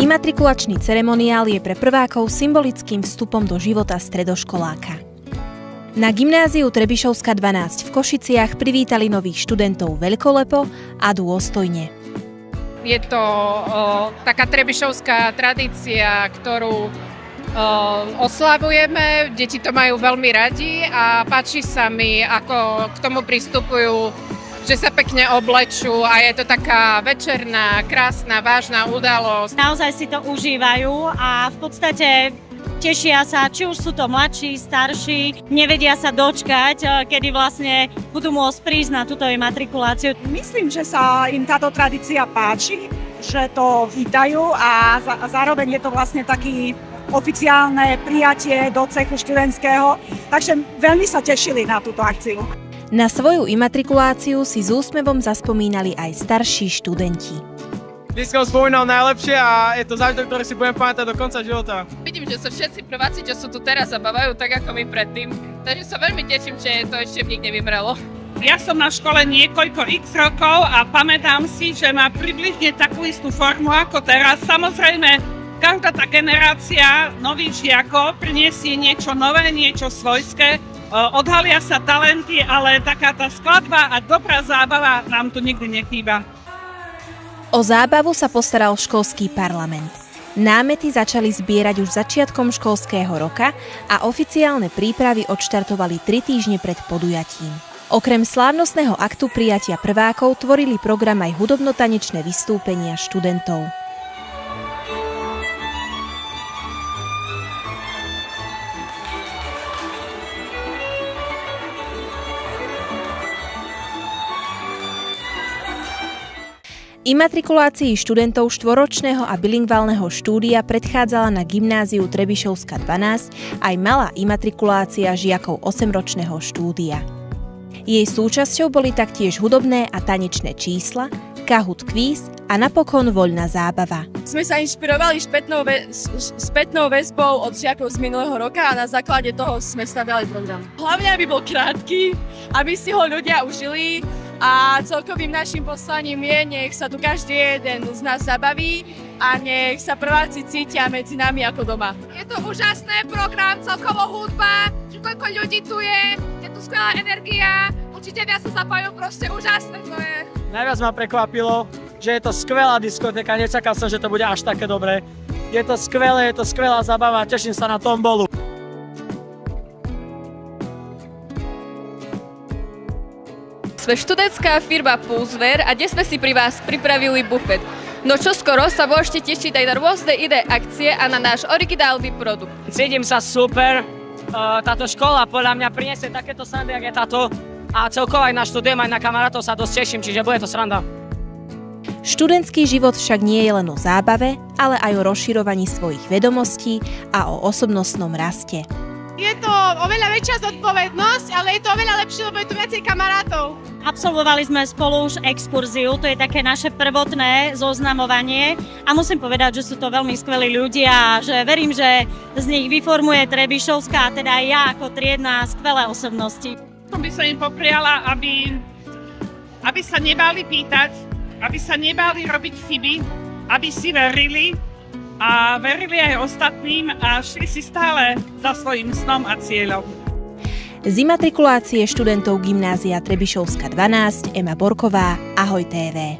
Imatrikulačný ceremoniál je pre prvákov symbolickým vstupom do života stredoškoláka. Na gymnáziu Trebišovská 12 v Košiciach privítali nových študentov veľkolepo a dôstojne. Je to taká trebišovská tradícia, ktorú oslavujeme, deti to majú veľmi radi a páči sa mi, ako k tomu pristupujú, že sa pekne oblečú a je to taká večerná, krásna, vážna udalosť. Naozaj si to užívajú a v podstate tešia sa, či už sú to mladší, starší, nevedia sa dočkať, kedy vlastne budú môcť prísť na túto imatrikuláciu. Myslím, že sa im táto tradícia páči, že to vítajú a zároveň je to vlastne taký oficiálne prijatie do cechu študentského, takže veľmi sa tešili na túto akciu. Na svoju imatrikuláciu si s úsmevom zaspomínali aj starší študenti. Dnes som spomínal najlepšie a je to zážitok, ktorý si budem pamätať do konca života. Vidím, že sa všetci prváci, čo sú tu teraz, zabávajú tak ako my predtým, takže sa veľmi teším, že to ešte v nich nevymrelo. Ja som na škole niekoľko x rokov a pamätám si, že má približne takú istú formu ako teraz. Samozrejme, každá tá generácia nových žiakov priniesie niečo nové, niečo svojské. Odhalia sa talenty, ale taká tá skladba a dobrá zábava nám tu nikdy nechýba. O zábavu sa postaral školský parlament. Námety začali zbierať už začiatkom školského roka a oficiálne prípravy odštartovali 3 týždne pred podujatím. Okrem slávnostného aktu prijatia prvákov tvorili program aj hudobno-tanečné vystúpenia študentov. Imatrikulácii študentov štvoročného a bilingválneho štúdia predchádzala na gymnáziu Trebišovská 12 aj malá imatrikulácia žiakov 8-ročného štúdia. Jej súčasťou boli taktiež hudobné a tanečné čísla, Kahoot kvíz a napokon voľná zábava. Sme sa inšpirovali spätnou väzbou od žiakov z minulého roka a na základe toho sme stavili program. Hlavne, aby bol krátky, aby si ho ľudia užili a celkovým našim poslaním je, nech sa tu každý jeden z nás zabaví a nech sa prváci cítia medzi nami ako doma. Je to úžasný program, celkovo hudba, že koľko ľudí tu je tu skvelá energia, učitelia sa zapájajú, proste úžasné to je. Najviac ma prekvapilo, že je to skvelá diskotéka, nečakal som, že to bude až také dobré. Je to skvelé, je to skvelá zábava, teším sa na tombolu. Sme študentská firma Pulseware a dnes sme si pri vás pripravili bufet. No čoskoro sa môžete tešiť aj na rôzne iné akcie a na náš originálny produkt. Cítim sa super, táto škola podľa mňa priniesie takéto srandy, jak je táto. A celkovo aj na študujem, aj na kamarátov sa dosť teším, čiže bude to sranda. Študentský život však nie je len o zábave, ale aj o rozširovaní svojich vedomostí a o osobnostnom raste. Je to oveľa väčšia zodpovednosť, ale je to oveľa lepšie, lebo je tu viacej kamarátov. Absolvovali sme spolu už exkurziu, to je také naše prvotné zoznamovanie a musím povedať, že sú to veľmi skvelí ľudia a že verím, že z nich vyformuje Trebišovská, a teda aj ja ako triedna skvelé osobnosti. By som im popriala, aby sa nebáli pýtať, aby sa nebáli robiť chyby, aby si verili a verili aj ostatným a šli si stále za svojím snom a cieľom. Z imatrikulácie študentov gymnázia Trebišovská 12 Ema Borková, Ahoj TV.